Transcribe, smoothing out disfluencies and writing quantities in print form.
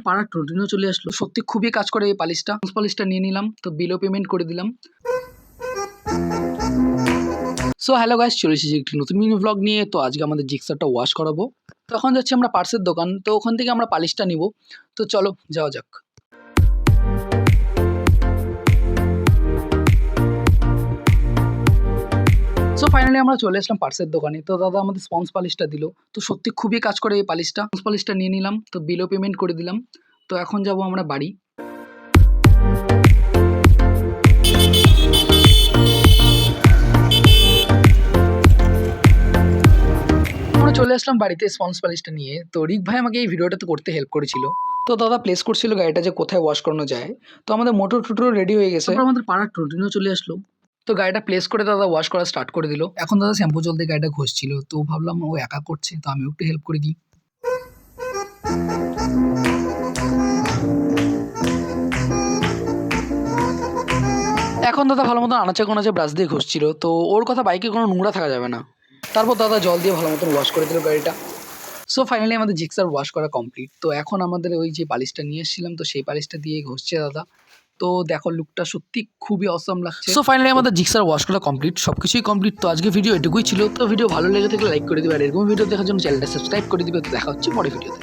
পাড়ার টোটিনও চলে আসলো। সত্যি খুবই কাজ করে এই পালিশটা নিয়ে নিলাম, তো বিলও পেমেন্ট করে দিলাম। সো হ্যালো গাইস, চলে এসেছি একটি নতুন মিনি ভ্লগ নিয়ে। তো আজকে আমাদের জিক্সারটা ওয়াশ করাবো। তো এখন যাচ্ছি আমরা পার্সের দোকান, তো ওখান থেকে আমরা পালিশটা নিব। তো চলো যাওয়া যাক। সো ফাইনালি আমরা চলে আসলাম পার্সের দোকানে। তো দাদা আমাদের স্পঞ্জ পালিশটা দিল। তো সত্যি খুবই কাজ করে এই পালিশটা নিয়ে নিলাম, তো বিলও পেমেন্ট করে দিলাম। তো এখন যাব আমরা বাড়ি। আমরা চলে আসলাম বাড়িতে স্পঞ্জ পালিশটা নিয়ে। তো রিক ভাই আমাকে এই ভিডিওটাতে করতে হেল্প করেছিল। তো দাদা প্লেস করছিল গাড়িটা যে কোথায় ওয়াশ করানো যায়। তো আমাদের মোটর টুটোর রেডি হয়ে গেছে, আমাদের পাড়ার টোটিনও চলে আসলো। তো গাড়িটা প্লেস করে দাদা ওয়াশ করা স্টার্ট করে দিল। এখন দাদা শ্যাম্পু জল দিয়ে গাড়িটা ঘষছিল। তো ভাবলাম ও একা করছে, তো আমি একটু হেল্প করে দিই। এখন দাদা ভালো মতন আনাচে কোনাচে ব্রাশ দিয়ে ঘষছিল। তো ওর কথা বাইকে কোনো নোংরা থাকা যাবে না। তারপর দাদা জল দিয়ে ভালো মতন ওয়াশ করে দিল গাড়িটা। সো ফাইনালি আমাদের জিক্সার ওয়াশ করা কমপ্লিট। তো এখন আমাদের ওই যে পালিশটা নিয়ে এসেছিলাম, তো সেই পালিশটা দিয়ে ঘষছে দাদা। তো দেখো লুকটা সত্যি খুবই অসম লাগছে। সো ফাইনালি আমাদের জিক্সার ওয়াশ করা কমপ্লিট, সব কিছুই কমপ্লিট। তো আজকে ভিডিও এটুকুই ছিল। তো ভিডিও ভালো লেগে থাকলে লাইক করে দিবে, আর এরকম ভিডিও দেখার জন্য চ্যানেলটা সাবস্ক্রাইব করে দিবে। তো দেখা হচ্ছে পরে ভিডিওতে।